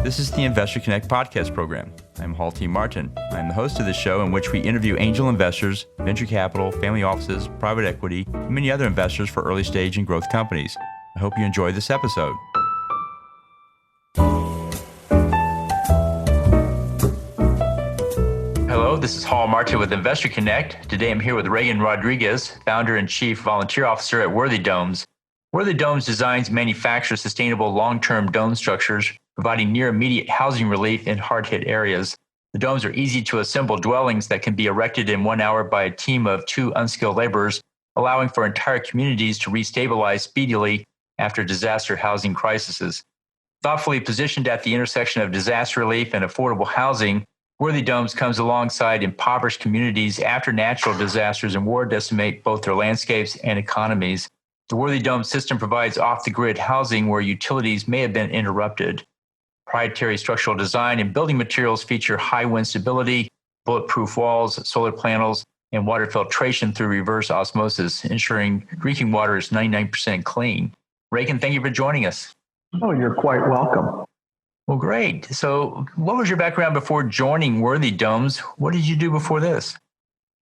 This is the Investor Connect podcast program. I'm Hall T. Martin. I'm the host of this show in which we interview angel investors, venture capital, family offices, private equity, and many other investors for early stage and growth companies. I hope you enjoy this episode. Hello, this is Hall Martin with Investor Connect. Today I'm here with Reagan Rodriguez, founder and chief volunteer officer at WORTHYdomes. WORTHYdomes designs and manufactures sustainable long-term dome structures, providing near immediate housing relief in hard-hit areas. The domes are easy to assemble dwellings that can be erected in 1 hour by a team of 2 unskilled laborers, allowing for entire communities to restabilize speedily after disaster housing crises. Thoughtfully positioned at the intersection of disaster relief and affordable housing, WORTHYdomes comes alongside impoverished communities after natural disasters and war decimate both their landscapes and economies. The WORTHYdomes system provides off-the-grid housing where utilities may have been interrupted. Proprietary structural design and building materials feature high wind stability, bulletproof walls, solar panels, and water filtration through reverse osmosis, ensuring drinking water is 99% clean. Reagan, thank you for joining us. Oh, you're quite welcome. Well, great. So what was your background before joining WORTHYdomes? What did you do before this?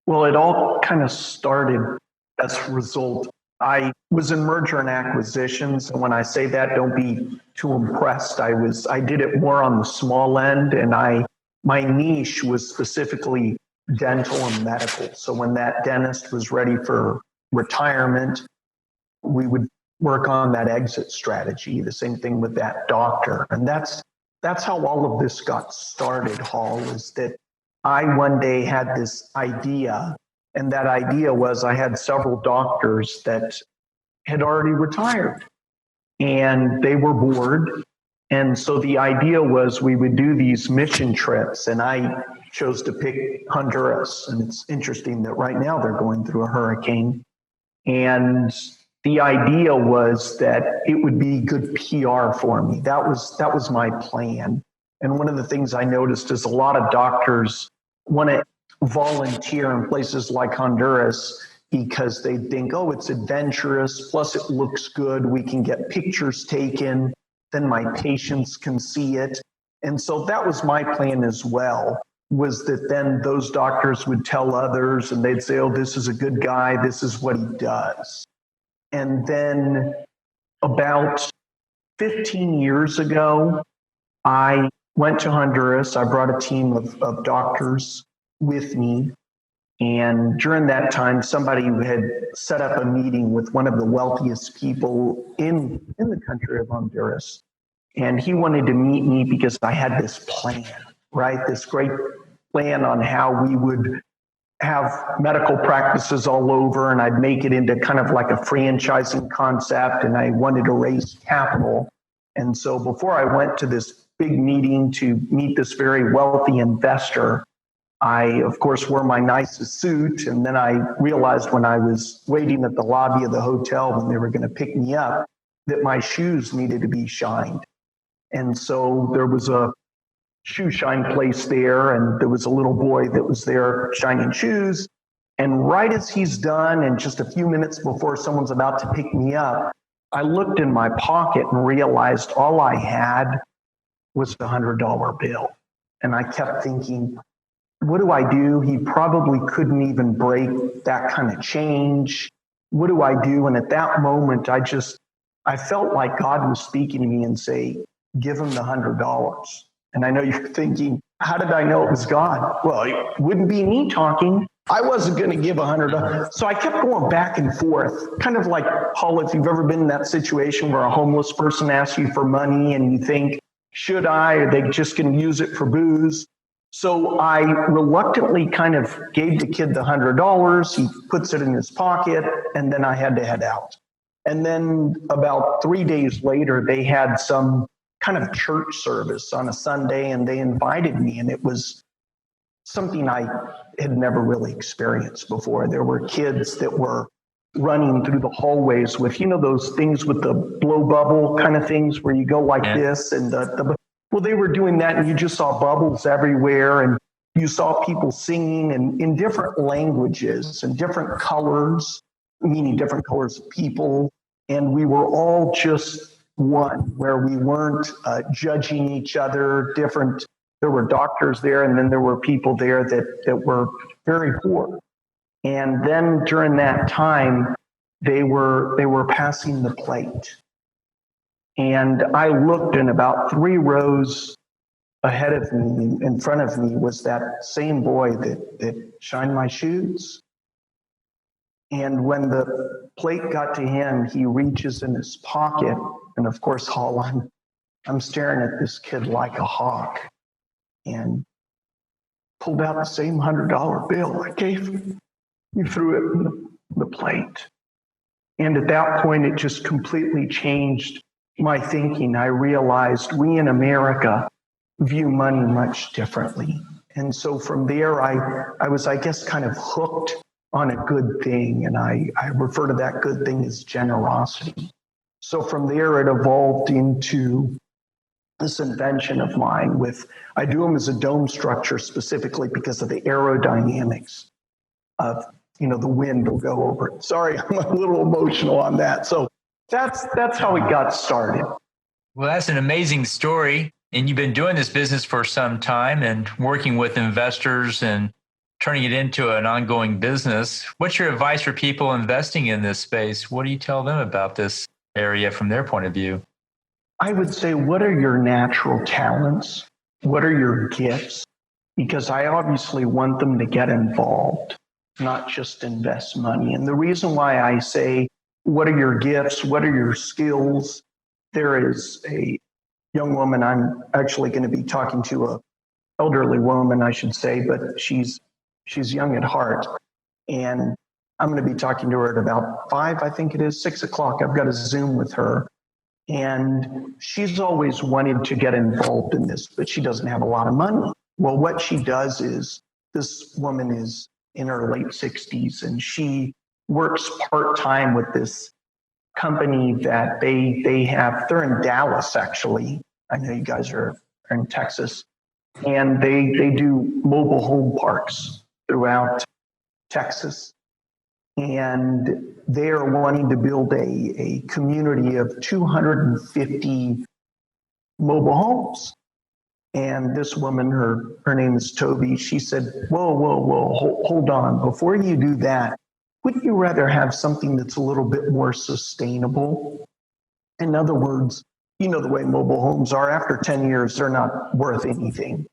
Well, it all kind of started as a result. I was in merger and acquisitions. And when I say that, don't be too impressed. I did it more on the small end, and my niche was specifically dental and medical. So when that dentist was ready for retirement, we would work on that exit strategy. The same thing with that doctor. And that's how all of this got started, Hall, is that I one day had this idea. And that idea was I had several doctors that had already retired and they were bored. And so the idea was we would do these mission trips, and I chose to pick Honduras. And it's interesting that right now they're going through a hurricane. And the idea was that it would be good PR for me. That was my plan. And one of the things I noticed is a lot of doctors want to volunteer in places like Honduras because they think, oh, it's adventurous, plus it looks good, we can get pictures taken, then my patients can see it. And so that was my plan as well, was that then those doctors would tell others and they'd say, oh, this is a good guy, this is what he does. And then about 15 years ago, I went to Honduras. I brought a team of doctors with me. And during that time, somebody had set up a meeting with one of the wealthiest people in the country of Honduras. And he wanted to meet me because I had this plan, right? This great plan on how we would have medical practices all over, and I'd make it into kind of like a franchising concept, and I wanted to raise capital. And so before I went to this big meeting to meet this very wealthy investor, I, of course, wore my nicest suit, and then I realized when I was waiting at the lobby of the hotel when they were going to pick me up that my shoes needed to be shined. And so there was a shoe shine place there, and there was a little boy that was there shining shoes. And right as he's done, and just a few minutes before someone's about to pick me up, I looked in my pocket and realized all I had was a $100 bill. And I kept thinking, what do I do? He probably couldn't even break that kind of change. What do I do? And at that moment, I felt like God was speaking to me and say, give him the $100. And I know you're thinking, how did I know it was God? Well, it wouldn't be me talking. I wasn't going to give $100. So I kept going back and forth, kind of like, Paul, if you've ever been in that situation where a homeless person asks you for money and you think, should I? Are they just going to use it for booze? So I reluctantly kind of gave the kid the $100. He puts it in his pocket, and then I had to head out. And then about 3 days later, they had some kind of church service on a Sunday, and they invited me, and it was something I had never really experienced before. There were kids that were running through the hallways with, those things with the blow bubble kind of things where you go like this, and well, they were doing that, and you just saw bubbles everywhere, and you saw people singing and in different languages and different colors, meaning different colors of people. And we were all just one, where we weren't judging each other different. There were doctors there, and then there were people there that were very poor. And then during that time, they were passing the plate. And I looked, and about 3 rows ahead of me, in front of me, was that same boy that shined my shoes. And when the plate got to him, he reaches in his pocket, and of course, Hall, I'm staring at this kid like a hawk, and pulled out the same $100 bill I gave him. He threw it in the plate. And at that point, it just completely changed my thinking. I realized we in America view money much differently. And so from there, I was, I guess, kind of hooked on a good thing. And I refer to that good thing as generosity. So from there, it evolved into this invention of mine with, I do them as a dome structure specifically because of the aerodynamics of, the wind will go over it. Sorry, I'm a little emotional on that. So that's how it got started. Well, that's an amazing story. And you've been doing this business for some time and working with investors and turning it into an ongoing business. What's your advice for people investing in this space? What do you tell them about this area from their point of view? I would say, what are your natural talents? What are your gifts? Because I obviously want them to get involved, not just invest money. And the reason why I say, what are your gifts? What are your skills? There is a young woman I'm actually going to be talking to, a elderly woman, I should say, but she's young at heart. And I'm going to be talking to her at about 5, I think it is, 6 o'clock. I've got a Zoom with her. And she's always wanted to get involved in this, but she doesn't have a lot of money. Well, what she does is, this woman is in her late 60s, and she works part-time with this company that they're in Dallas, actually. I know you guys are in Texas. And they do mobile home parks throughout Texas. And they are wanting to build a community of 250 mobile homes. And this woman, her name is Toby, she said, whoa, hold on. Before you do that, wouldn't you rather have something that's a little bit more sustainable? In other words, you know the way mobile homes are. After 10 years, they're not worth anything.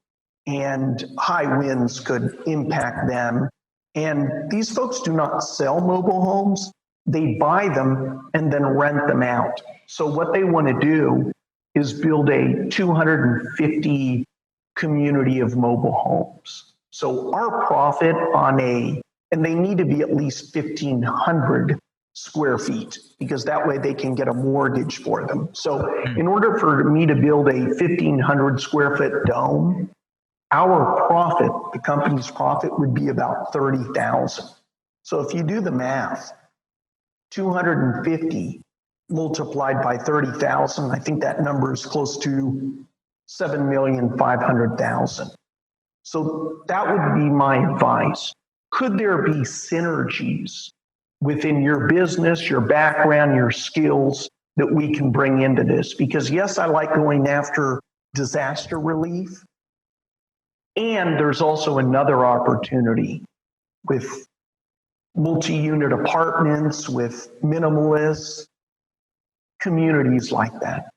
And high winds could impact them. And these folks do not sell mobile homes. They buy them and then rent them out. So what they want to do is build a 250 community of mobile homes. So our profit and they need to be at least 1,500 square feet, because that way they can get a mortgage for them. So in order for me to build a 1,500 square foot dome, our profit, the company's profit, would be about 30,000. So if you do the math, 250 multiplied by 30,000, I think that number is close to 7,500,000. So that would be my advice. Could there be synergies within your business, your background, your skills that we can bring into this? Because yes, I like going after disaster relief. And there's also another opportunity with multi-unit apartments, with minimalists, communities like that.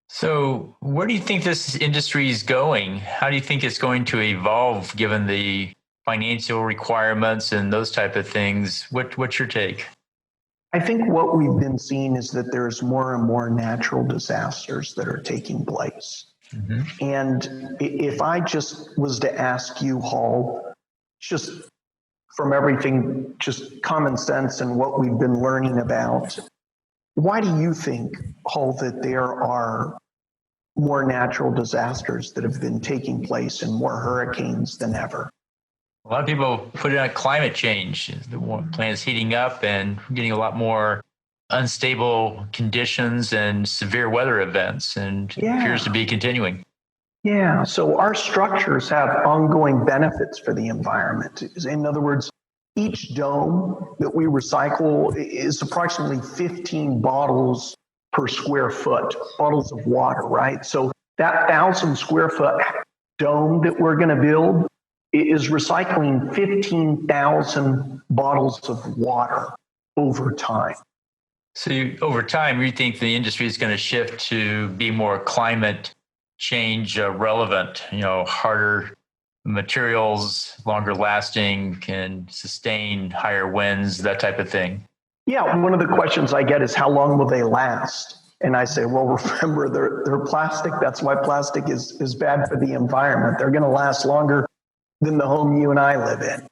So where do you think this industry is going? How do you think it's going to evolve given the financial requirements and those type of things? What's your take? I think what we've been seeing is that there's more and more natural disasters that are taking place. Mm-hmm. And if I just was to ask you, Hall, just from everything, just common sense and what we've been learning about, why do you think, Hall, that there are more natural disasters that have been taking place and more hurricanes than ever? A lot of people put it on climate change. The planet is heating up and getting a lot more unstable conditions and severe weather events, and it appears to be continuing. Yeah, so our structures have ongoing benefits for the environment. In other words, each dome that we recycle is approximately 15 bottles per square foot, bottles of water, right? So that 1,000 square foot dome that we're going to build is recycling 15,000 bottles of water over time. So over time, you think the industry is going to shift to be more climate change relevant, harder materials, longer lasting, can sustain higher winds, that type of thing? Yeah, one of the questions I get is how long will they last? And I say, well, remember, they're plastic. That's why plastic is bad for the environment. They're going to last longer than the home you and I live in.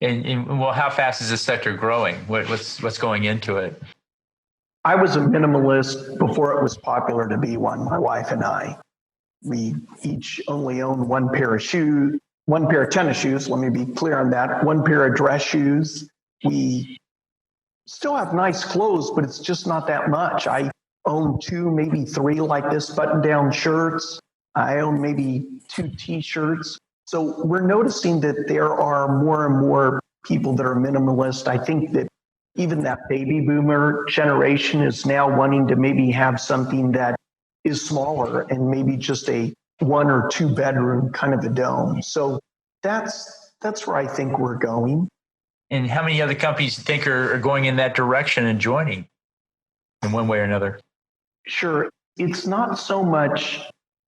And well, how fast is this sector growing? What's going into it? I was a minimalist before it was popular to be one, my wife and I. We each only own one pair of shoes, one pair of tennis shoes. Let me be clear on that. One pair of dress shoes. We still have nice clothes, but it's just not that much. I own 2, maybe 3 like this button-down shirts. I own maybe 2 T-shirts. So we're noticing that there are more and more people that are minimalist. I think that even that baby boomer generation is now wanting to maybe have something that is smaller and maybe just a 1 or 2 bedroom kind of a dome. So that's where I think we're going. And how many other companies do you think are going in that direction and joining in one way or another? Sure. It's not so much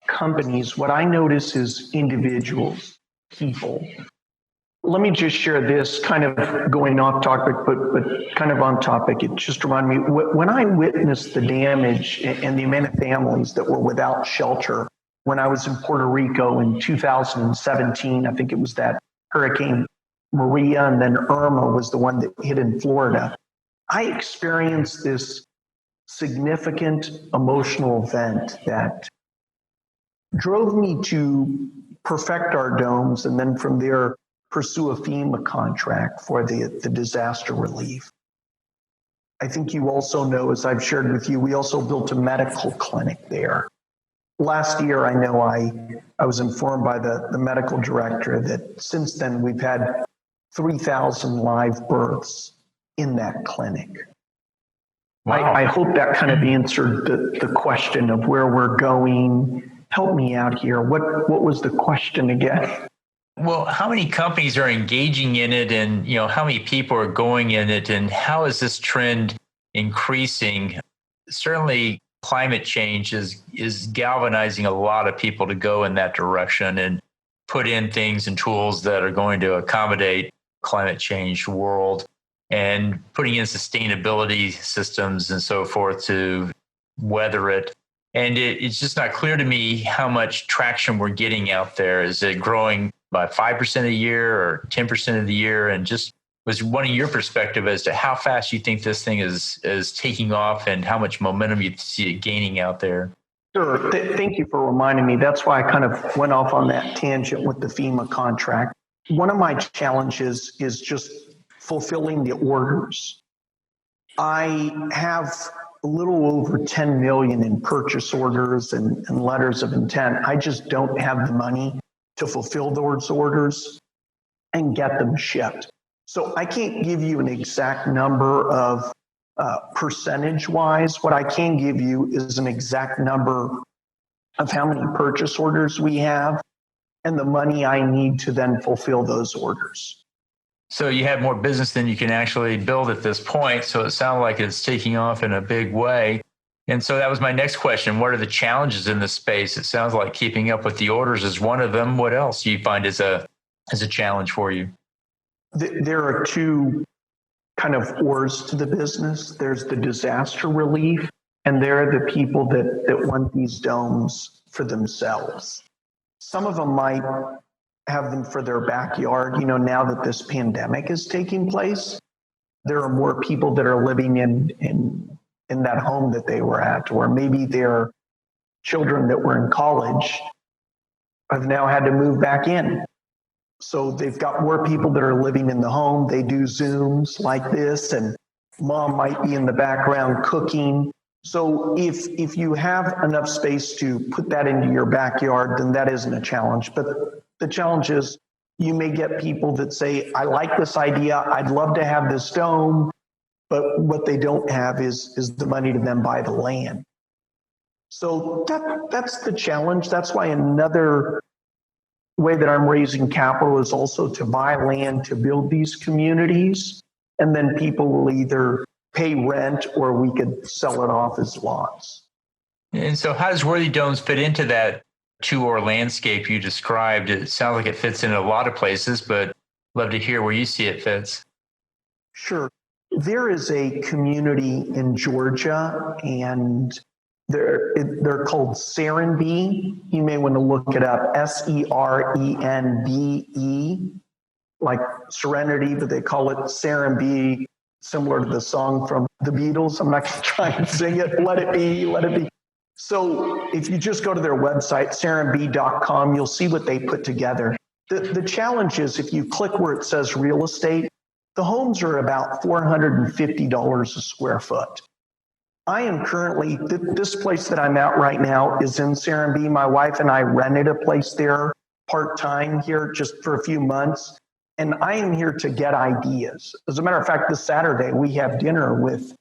companies. What I notice is individuals, people. Let me just share this, kind of going off topic, but kind of on topic. It just reminded me, when I witnessed the damage and the amount of families that were without shelter, when I was in Puerto Rico in 2017, I think it was that Hurricane Maria, and then Irma was the one that hit in Florida. I experienced this significant emotional event that drove me to perfect our domes, and then from there, pursue a FEMA contract for the disaster relief. I think you also know, as I've shared with you, we also built a medical clinic there. Last year, I know I was informed by the medical director that since then we've had 3,000 live births in that clinic. Wow. I hope that kind of answered the question of where we're going. Help me out here. What was the question again? Well, how many companies are engaging in it, and how many people are going in it, and how is this trend increasing? Certainly, climate change is galvanizing a lot of people to go in that direction and put in things and tools that are going to accommodate climate change world, and putting in sustainability systems and so forth to weather it. And it's just not clear to me how much traction we're getting out there. Is it growing by 5% a year or 10% of the year? And just was one of your perspective as to how fast you think this thing is taking off and how much momentum you see it gaining out there. Sure. Thank you for reminding me. That's why I kind of went off on that tangent with the FEMA contract. One of my challenges is just fulfilling the orders. I have a little over 10 million in purchase orders and letters of intent. I just don't have the money to fulfill those orders and get them shipped. So I can't give you an exact number of percentage-wise. What I can give you is an exact number of how many purchase orders we have and the money I need to then fulfill those orders. So you have more business than you can actually build at this point. So it sounds like it's taking off in a big way. And so that was my next question. What are the challenges in this space? It sounds like keeping up with the orders is one of them. What else do you find is a challenge for you? There are 2 kind of oars to the business. There's the disaster relief, and there are the people that want these domes for themselves. Some of them might have them for their backyard. Now that this pandemic is taking place, there are more people that are living in that home that they were at, or maybe their children that were in college have now had to move back in. So they've got more people that are living in the home. They do Zooms like this, and mom might be in the background cooking. So if you have enough space to put that into your backyard, then that isn't a challenge. But the challenge is you may get people that say, I like this idea. I'd love to have this dome. but what they don't have is the money to then buy the land. So that's the challenge. That's why another way that I'm raising capital is also to buy land to build these communities, and then people will either pay rent or we could sell it off as lots. And so how does Worthy Domes fit into that two-or landscape you described? It sounds like it fits in a lot of places, but love to hear where you see it fits. Sure. There is a community in Georgia, and they're called Serenbe. You may want to look it up, Serenbe, like Serenity, but they call it Serenbe, similar to the song from the Beatles. I'm not going to try and sing it. Let it be, let it be. So if you just go to their website, serenbe.com, you'll see what they put together. The challenge is if you click where it says real estate, the homes are about $450 a square foot. I am currently, this place that I'm at right now is in Serenbe. My wife and I rented a place there part-time here just for a few months. And I am here to get ideas. As a matter of fact, this Saturday, we have dinner with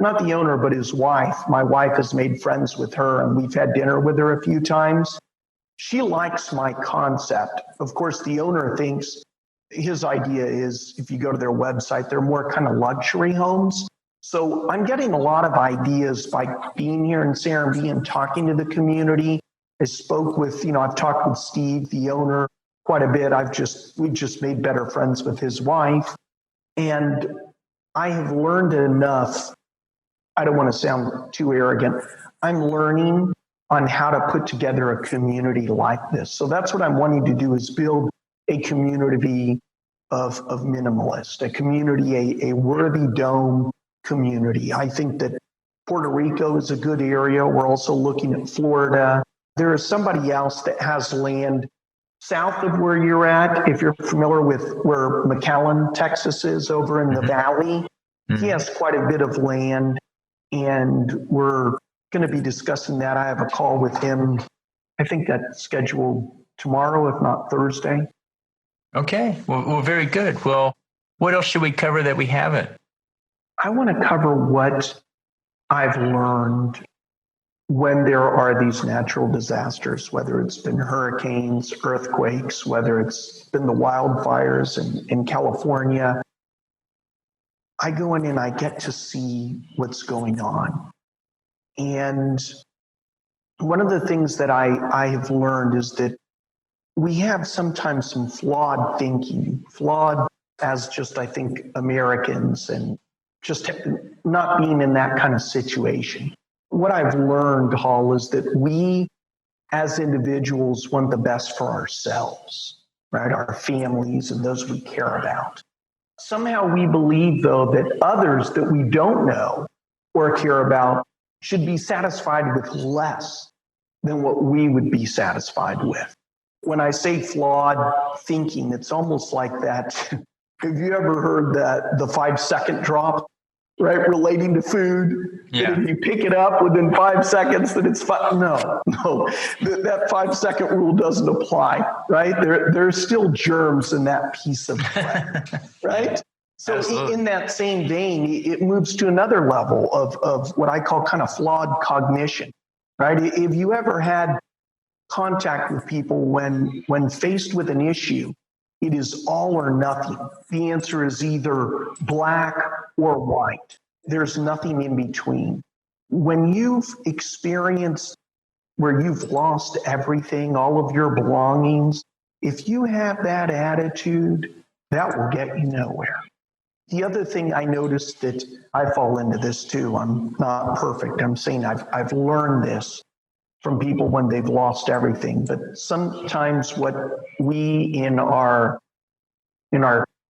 not the owner, but his wife. My wife has made friends with her, and we've had dinner with her a few times. She likes my concept. Of course, the owner thinks his idea is, if you go to their website, they're more kind of luxury homes. So I'm getting a lot of ideas by being here in Serenbe and talking to the community. I spoke with, I've talked with Steve, the owner, quite a bit. We just made better friends with his wife. And I have learned enough. I don't want to sound too arrogant. I'm learning on how to put together a community like this. So that's what I'm wanting to do, is build a community of minimalists, a community, a worthy dome community. I think that Puerto Rico is a good area. We're also looking at Florida. There is somebody else that has land south of where you're at. If you're familiar with where McAllen, Texas is, over in the valley, he has quite a bit of land, and we're going to be discussing that. I have a call with him. I think that's scheduled tomorrow, if not Thursday. Okay. Well, very good. Well, what else should we cover that we haven't? I want to cover what I've learned when there are these natural disasters, whether it's been hurricanes, earthquakes, whether it's been the wildfires in California. I go in and I get to see what's going on. And one of the things that I have learned is that we have sometimes some flawed thinking, flawed as just, I think, Americans, and just not being in that kind of situation. What I've learned, Hall, is that we as individuals want the best for ourselves, right? Our families and those we care about. Somehow we believe, though, that others that we don't know or care about should be satisfied with less than what we would be satisfied with. When I say flawed thinking, it's almost like that. Have you ever heard that the 5-second drop, right? Relating to food. Yeah. That if you pick it up within 5 seconds, then it's fine. No. That 5-second rule doesn't apply, right? There's still germs in that piece of bread, right? So in that same vein, it moves to another level of what I call kind of flawed cognition, right? If you ever had contact with people when faced with an issue, it is all or nothing. The answer is either black or white. There's nothing in between. When you've experienced where you've lost everything, all of your belongings, if you have that attitude, that will get you nowhere. The other thing I noticed, that I fall into this too, I'm not perfect. I'm saying I've learned this from people when they've lost everything, but sometimes what we in our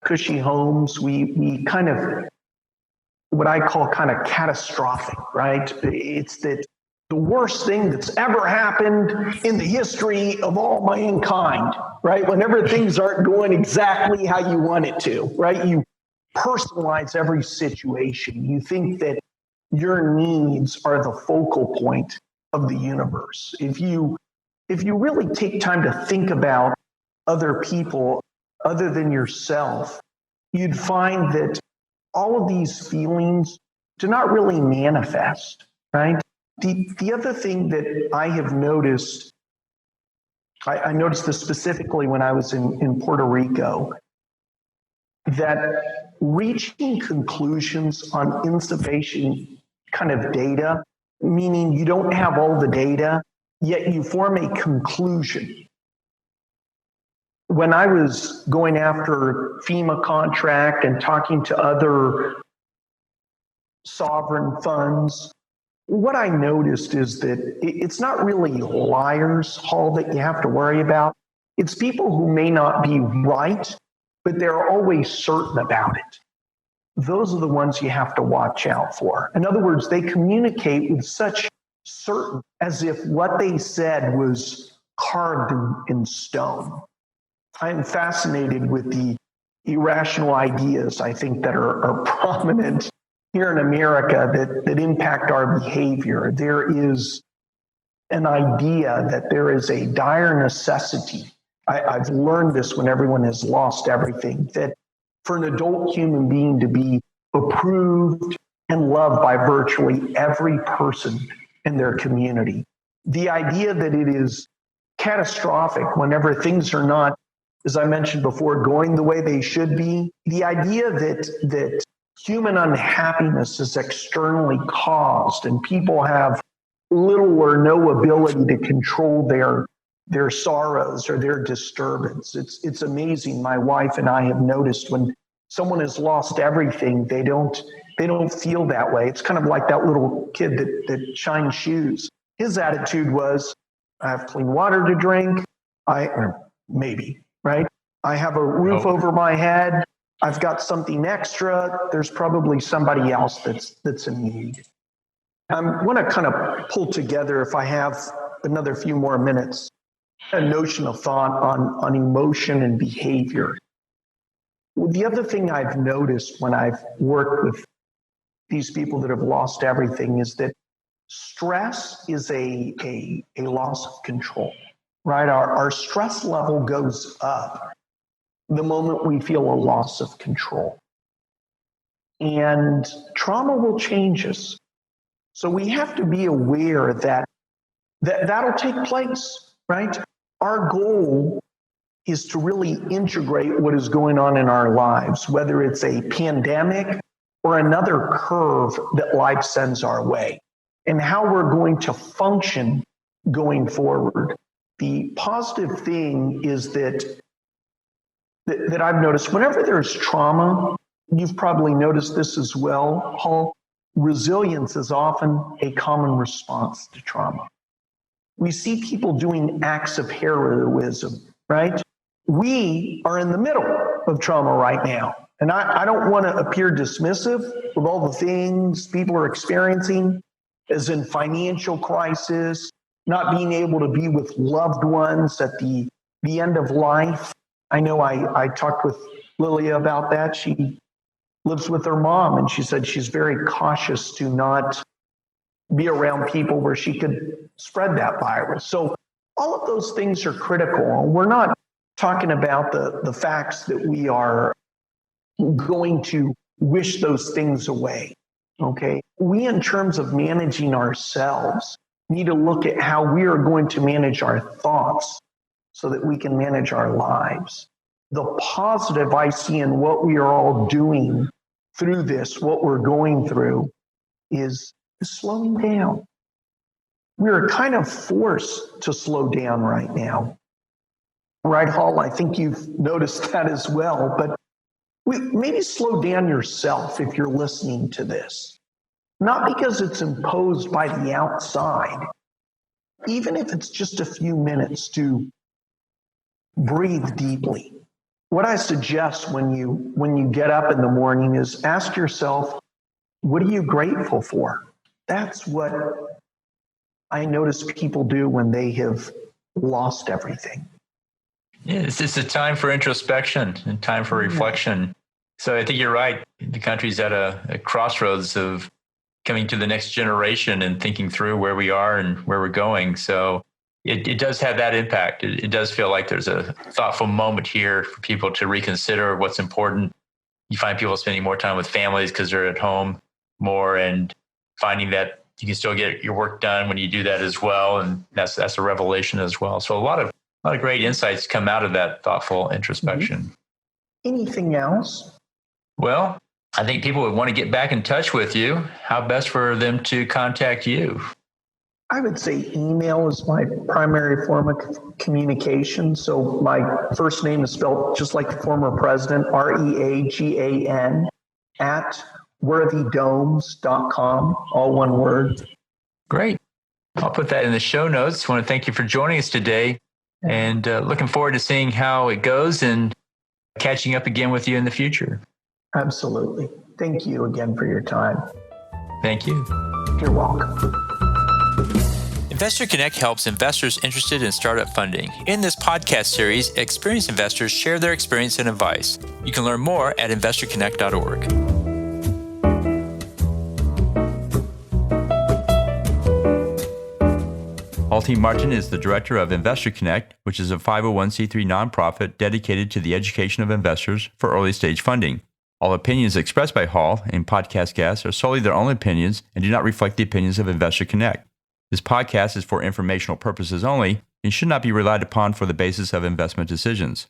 cushy homes, we kind of, what I call kind of catastrophic, right? It's that the worst thing that's ever happened in the history of all mankind, right? Whenever things aren't going exactly how you want it to, right? You personalize every situation. You think that your needs are the focal point of the universe. If you really take time to think about other people other than yourself, you'd find that all of these feelings do not really manifest, right? The other thing that I have noticed, I noticed this specifically when I was in Puerto Rico, that reaching conclusions on insufficient kind of data, meaning you don't have all the data, yet you form a conclusion. When I was going after FEMA contract and talking to other sovereign funds, what I noticed is that it's not really liars, Hall, that you have to worry about. It's people who may not be right, but they're always certain about it. Those are the ones you have to watch out for. In other words, they communicate with such certain, as if what they said was carved in stone. I'm fascinated with the irrational ideas, I think, that are prominent here in America that impact our behavior. There is an idea that there is a dire necessity. I've learned this when everyone has lost everything, that for an adult human being to be approved and loved by virtually every person in their community. The idea that it is catastrophic whenever things are not, as I mentioned before, going the way they should be. The idea that human unhappiness is externally caused and people have little or no ability to control their sorrows or their disturbance. It's amazing. My wife and I have noticed when someone has lost everything, they don't feel that way. It's kind of like that little kid that shines shoes. His attitude was, I have clean water to drink. Maybe, right? I have a roof over my head. I've got something extra. There's probably somebody else that's in need. I want to kind of pull together, if I have another few more minutes, a notion of thought on emotion and behavior. The other thing I've noticed when I've worked with these people that have lost everything is that stress is a loss of control, right? Our stress level goes up the moment we feel a loss of control. And trauma will change us. So we have to be aware that that'll take place, right? Our goal is to really integrate what is going on in our lives, whether it's a pandemic or another curve that life sends our way, and how we're going to function going forward. The positive thing is that I've noticed whenever there's trauma, you've probably noticed this as well, Hall, resilience is often a common response to trauma. We see people doing acts of heroism, right? We are in the middle of trauma right now. And I don't want to appear dismissive with all the things people are experiencing, as in financial crisis, not being able to be with loved ones at the end of life. I know I talked with Lilia about that. She lives with her mom, and she said she's very cautious to not be around people where she could spread that virus. So all of those things are critical. We're not talking about the facts that we are going to wish those things away, okay? We, in terms of managing ourselves, need to look at how we are going to manage our thoughts so that we can manage our lives. The positive I see in what we are all doing through this, what we're going through, is slowing down. We're kind of forced to slow down right now. Right, Hall? I think you've noticed that as well, but maybe slow down yourself if you're listening to this. Not because it's imposed by the outside, even if it's just a few minutes to breathe deeply. What I suggest when you get up in the morning is ask yourself, what are you grateful for? That's what I notice people do when they have lost everything. Yeah, it's a time for introspection and time for reflection. So I think you're right. The country's at a crossroads of coming to the next generation and thinking through where we are and where we're going. So it does have that impact. It does feel like there's a thoughtful moment here for people to reconsider what's important you find people spending more time with families because they're at home more, and finding that you can still get your work done when you do that as well. And that's a revelation as well. So a lot of great insights come out of that thoughtful introspection. Anything else? Well, I think people would want to get back in touch with you. How best for them to contact you? I would say email is my primary form of communication. So my first name is spelled just like the former president, Reagan, at WORTHYdomes.com, all one word. Great. I'll put that in the show notes. I want to thank you for joining us today, and looking forward to seeing how it goes and catching up again with you in the future. Absolutely. Thank you again for your time. Thank you. You're welcome. Investor Connect helps investors interested in startup funding. In this podcast series, experienced investors share their experience and advice. You can learn more at investorconnect.org. Paul T. Martin is the director of Investor Connect, which is a 501c3 nonprofit dedicated to the education of investors for early stage funding. All opinions expressed by Hall and podcast guests are solely their own opinions and do not reflect the opinions of Investor Connect. This podcast is for informational purposes only and should not be relied upon for the basis of investment decisions.